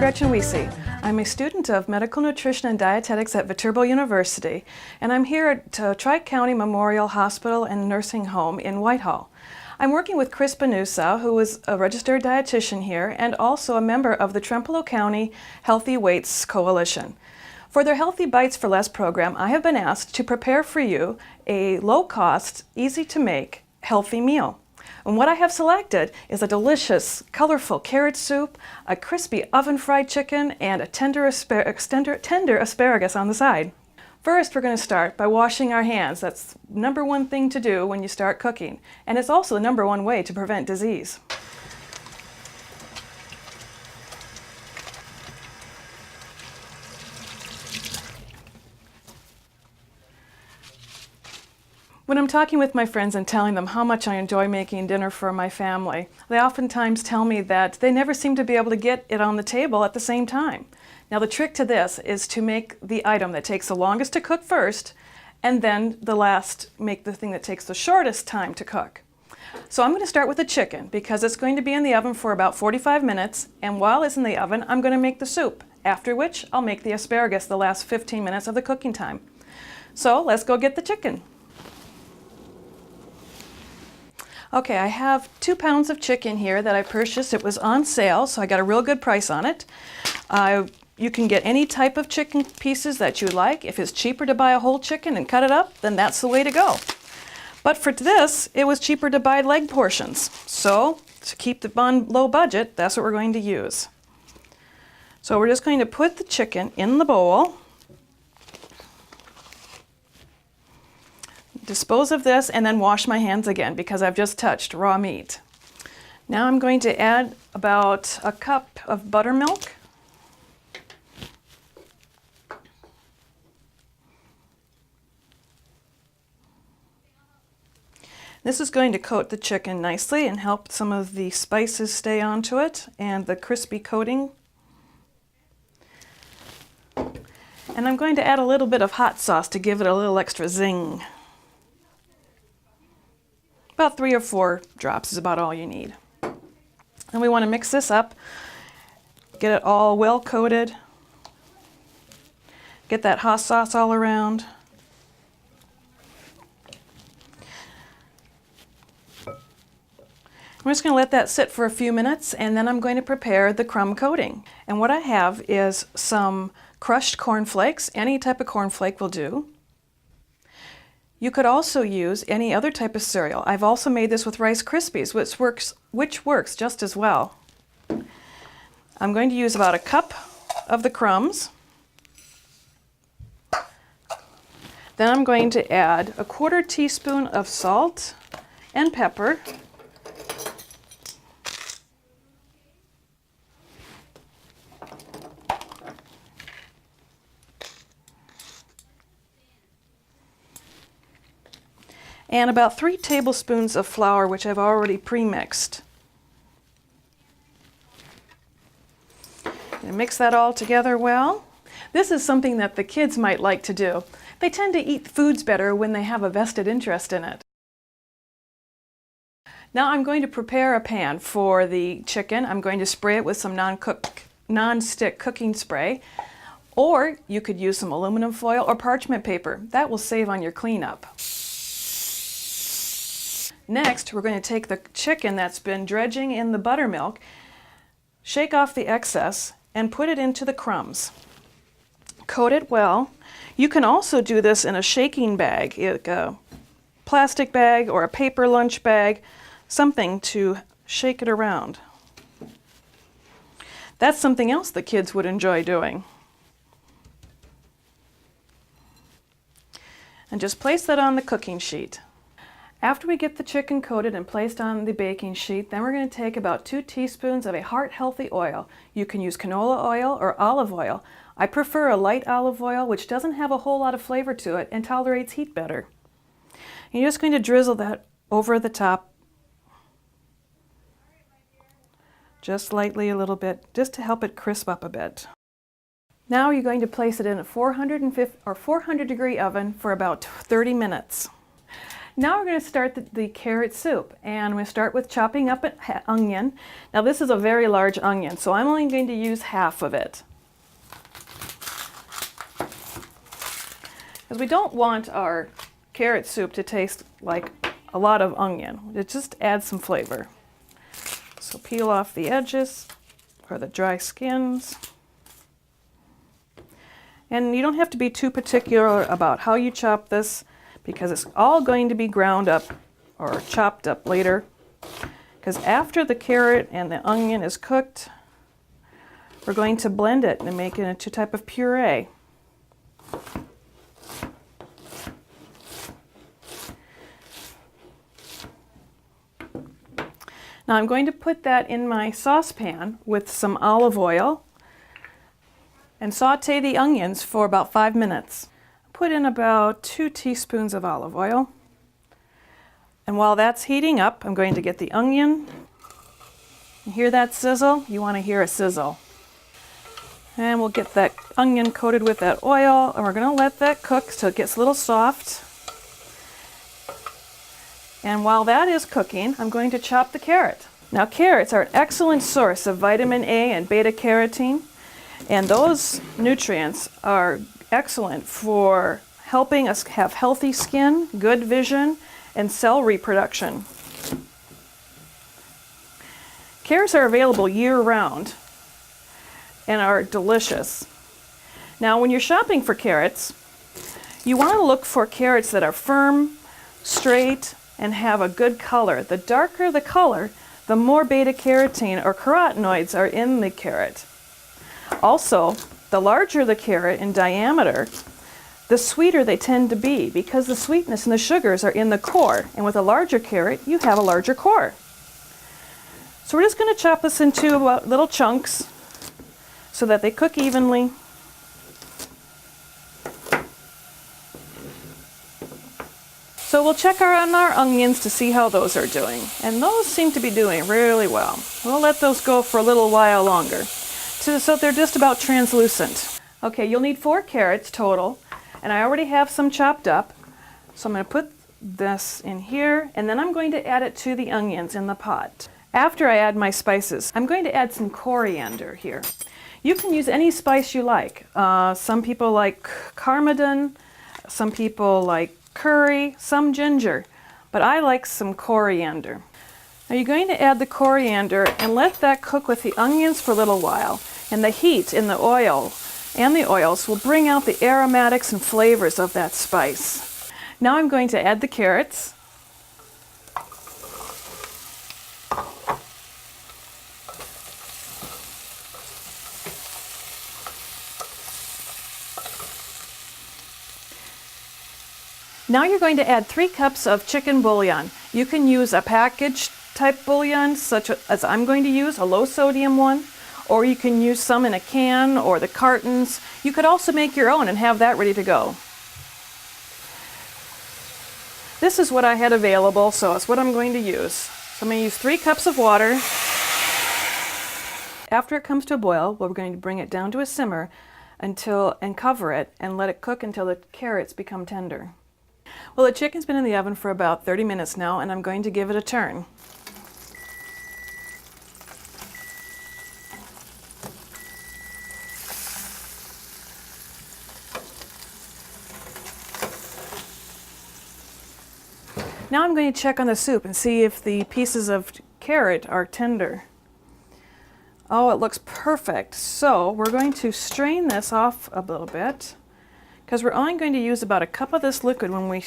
Gretchen Wiese. I'm a student of Medical Nutrition and Dietetics at Viterbo University, and I'm here at Tri-County Memorial Hospital and Nursing Home in Whitehall. I'm working with Kris Benusa, who is a registered dietitian here and also a member of the Trempealeau County Healthy Weights Coalition. For their Healthy Bites for Less program, I have been asked to prepare for you a low-cost, easy-to-make, healthy meal. And what I have selected is a delicious, colorful carrot soup, a crispy oven-fried chicken, and a tender asparagus on the side. First, we're going to start by washing our hands. That's the #1 thing to do when you start cooking. And it's also the #1 way to prevent disease. When I'm talking with my friends and telling them how much I enjoy making dinner for my family, they oftentimes tell me that they never seem to be able to get it on the table at the same time. Now the trick to this is to make the item that takes the longest to cook first, and then make the thing that takes the shortest time to cook. So I'm going to start with the chicken because it's going to be in the oven for about 45 minutes, and while it's in the oven, I'm going to make the soup, after which I'll make the asparagus the last 15 minutes of the cooking time. So let's go get the chicken. Okay, I have 2 pounds of chicken here that I purchased. It was on sale, so I got a real good price on it. You can get any type of chicken pieces that you like. If it's cheaper to buy a whole chicken and cut it up, then that's the way to go. But for this, it was cheaper to buy leg portions. So, to keep the low budget, that's what we're going to use. So we're just going to put the chicken in the bowl. Dispose of this and then wash my hands again because I've just touched raw meat. Now I'm going to add about a cup of buttermilk. This is going to coat the chicken nicely and help some of the spices stay onto it and the crispy coating. And I'm going to add a little bit of hot sauce to give it a little extra zing. About 3 or 4 drops is about all you need. And we want to mix this up, get it all well coated, get that hot sauce all around. I'm just going to let that sit for a few minutes and then I'm going to prepare the crumb coating. And what I have is some crushed corn flakes. Any type of corn flake will do. You could also use any other type of cereal. I've also made this with Rice Krispies, which works just as well. I'm going to use about a cup of the crumbs. Then I'm going to add a 1/4 teaspoon of salt and pepper. And about 3 tablespoons of flour, which I've already pre-mixed. And mix that all together well. This is something that the kids might like to do. They tend to eat foods better when they have a vested interest in it. Now I'm going to prepare a pan for the chicken. I'm going to spray it with some non-stick cooking spray. Or you could use some aluminum foil or parchment paper. That will save on your cleanup. Next, we're going to take the chicken that's been dredging in the buttermilk, shake off the excess, and put it into the crumbs. Coat it well. You can also do this in a shaking bag, like a plastic bag or a paper lunch bag, something to shake it around. That's something else the kids would enjoy doing. And just place that on the cooking sheet. After we get the chicken coated and placed on the baking sheet, then we're going to take about 2 teaspoons of a heart-healthy oil. You can use canola oil or olive oil. I prefer a light olive oil, which doesn't have a whole lot of flavor to it and tolerates heat better. And you're just going to drizzle that over the top, just lightly a little bit, just to help it crisp up a bit. Now you're going to place it in a 400 degree oven for about 30 minutes. Now we're going to start the carrot soup, and I'm going to start with chopping up an onion. Now this is a very large onion, so I'm only going to use half of it. Because we don't want our carrot soup to taste like a lot of onion. It just adds some flavor. So peel off the edges or the dry skins. And you don't have to be too particular about how you chop this, because it's all going to be ground up or chopped up later. Because after the carrot and the onion is cooked, we're going to blend it and make it into a type of puree. Now I'm going to put that in my saucepan with some olive oil and saute the onions for about 5 minutes. Put in about 2 teaspoons of olive oil. And while that's heating up, I'm going to get the onion. You hear that sizzle? You want to hear a sizzle. And we'll get that onion coated with that oil, and we're going to let that cook so it gets a little soft. And while that is cooking, I'm going to chop the carrot. Now carrots are an excellent source of vitamin A and beta carotene, and those nutrients are excellent for helping us have healthy skin, good vision, and cell reproduction. Carrots are available year-round and are delicious. Now when you're shopping for carrots, you want to look for carrots that are firm, straight, and have a good color. The darker the color, the more beta carotene or carotenoids are in the carrot. Also, the larger the carrot in diameter, the sweeter they tend to be, because the sweetness and the sugars are in the core. And with a larger carrot, you have a larger core. So we're just going to chop this into little chunks so that they cook evenly. So we'll check on our onions to see how those are doing. And those seem to be doing really well. We'll let those go for a little while longer, so they're just about translucent. Okay, you'll need 4 carrots total, and I already have some chopped up. So I'm going to put this in here, and then I'm going to add it to the onions in the pot. After I add my spices, I'm going to add some coriander here. You can use any spice you like. Some people like cardamom, some people like curry, some ginger, but I like some coriander. Now you're going to add the coriander and let that cook with the onions for a little while. And the heat in the oil and the oils will bring out the aromatics and flavors of that spice. Now I'm going to add the carrots. Now you're going to add 3 cups of chicken bouillon. You can use a packaged type bouillon, such as I'm going to use, a low sodium one, or you can use some in a can or the cartons. You could also make your own and have that ready to go. This is what I had available, so it's what I'm going to use. So I'm going to use 3 cups of water. After it comes to a boil, we're going to bring it down to a simmer and cover it and let it cook until the carrots become tender. Well, the chicken's been in the oven for about 30 minutes now, and I'm going to give it a turn. Now I'm going to check on the soup and see if the pieces of carrot are tender. Oh, it looks perfect. So we're going to strain this off a little bit, because we're only going to use about a cup of this liquid when we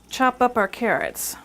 chop up our carrots.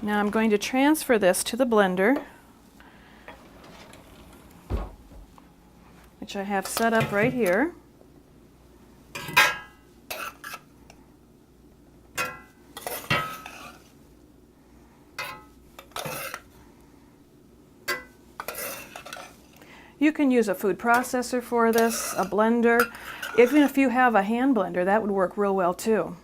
Now I'm going to transfer this to the blender, which I have set up right here. You can use a food processor for this, a blender. Even if you have a hand blender, that would work real well too.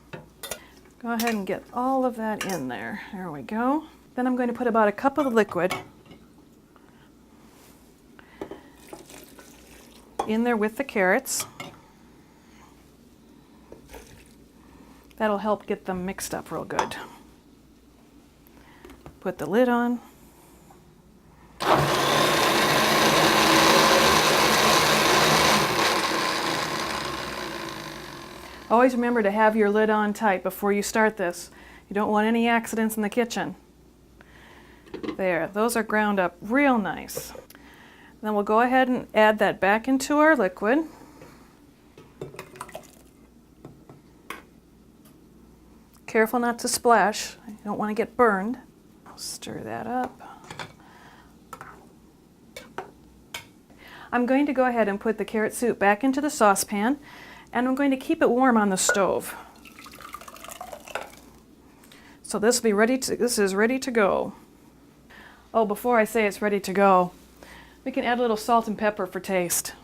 Go ahead and get all of that in there. There we go. Then I'm going to put about a cup of the liquid in there with the carrots. That'll help get them mixed up real good. Put the lid on. Always remember to have your lid on tight before you start this. You don't want any accidents in the kitchen. There, those are ground up real nice. Then we'll go ahead and add that back into our liquid. Careful not to splash. You don't want to get burned. I'll stir that up. I'm going to go ahead and put the carrot soup back into the saucepan, and I'm going to keep it warm on the stove. So this is ready to go. Oh, before I say it's ready to go, we can add a little salt and pepper for taste.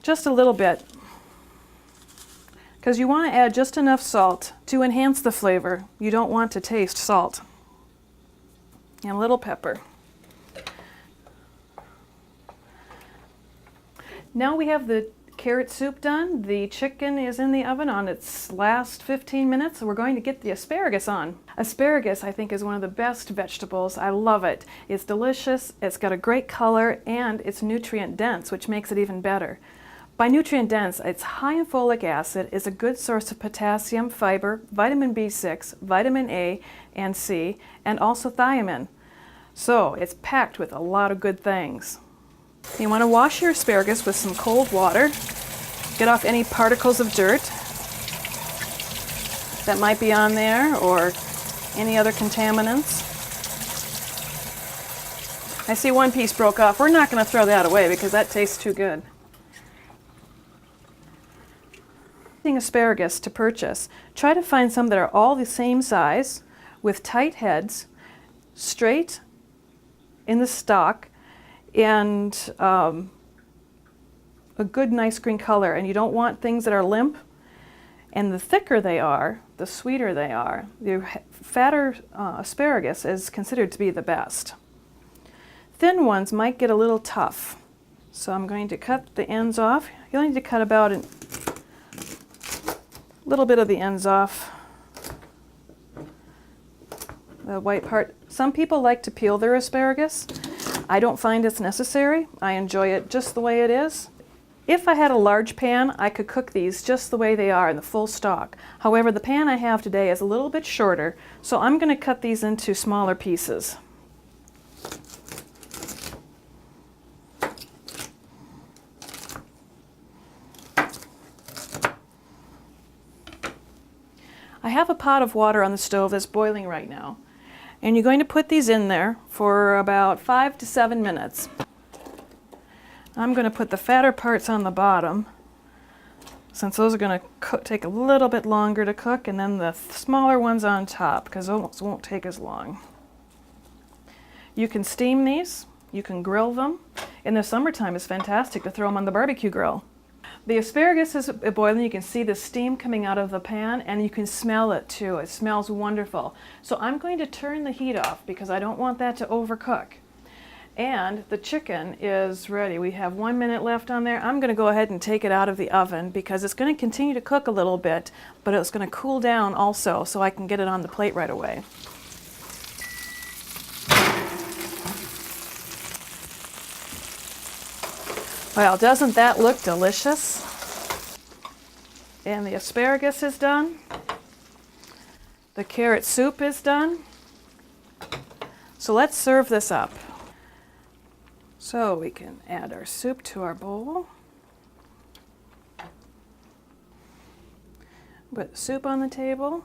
Just a little bit, because you want to add just enough salt to enhance the flavor. You don't want to taste salt. And a little pepper. Now we have the carrot soup done. The chicken is in the oven on its last 15 minutes, so we're going to get the asparagus on. Asparagus, I think, is one of the best vegetables. I love it. It's delicious, it's got a great color, and it's nutrient dense, which makes it even better. By nutrient dense, it's high in folic acid, is a good source of potassium, fiber, vitamin B6, vitamin A and C, and also thiamine. So it's packed with a lot of good things. You want to wash your asparagus with some cold water. Get off any particles of dirt that might be on there or any other contaminants. I see one piece broke off. We're not going to throw that away because that tastes too good. Asparagus to purchase. Try to find some that are all the same size with tight heads, straight in the stalk, and a good nice green color. And you don't want things that are limp, and the thicker they are, the sweeter they are. The fatter asparagus is considered to be the best. Thin ones might get a little tough, so I'm going to cut the ends off. You only need to cut about a little bit of the ends off, the white part. Some people like to peel their asparagus. I don't find it's necessary. I enjoy it just the way it is. If I had a large pan, I could cook these just the way they are in the full stalk. However, the pan I have today is a little bit shorter, so I'm going to cut these into smaller pieces. I have a pot of water on the stove that's boiling right now, and you're going to put these in there for about 5 to 7 minutes. I'm going to put the fatter parts on the bottom, since those are going to take a little bit longer to cook, and then the smaller ones on top, because those won't take as long. You can steam these, you can grill them. In the summertime, it's fantastic to throw them on the barbecue grill. The asparagus is boiling. You can see the steam coming out of the pan, and you can smell it too. It smells wonderful. So I'm going to turn the heat off because I don't want that to overcook. And the chicken is ready. We have 1 minute left on there. I'm going to go ahead and take it out of the oven because it's going to continue to cook a little bit, but it's going to cool down also so I can get it on the plate right away. Well, doesn't that look delicious? And the asparagus is done. The carrot soup is done. So let's serve this up. So we can add our soup to our bowl. Put the soup on the table.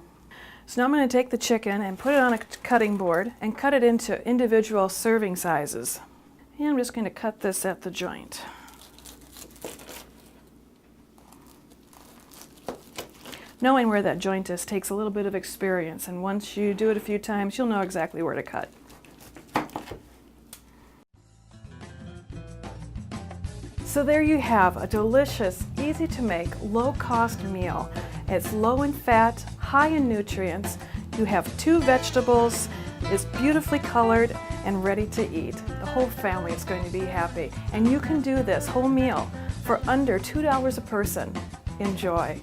So now I'm going to take the chicken and put it on a cutting board and cut it into individual serving sizes. And I'm just going to cut this at the joint. Knowing where that joint is takes a little bit of experience, and once you do it a few times, you'll know exactly where to cut. So there you have a delicious, easy to make, low-cost meal. It's low in fat, high in nutrients. You have 2 vegetables, it's beautifully colored, and ready to eat. The whole family is going to be happy. And you can do this whole meal for under $2 a person. Enjoy.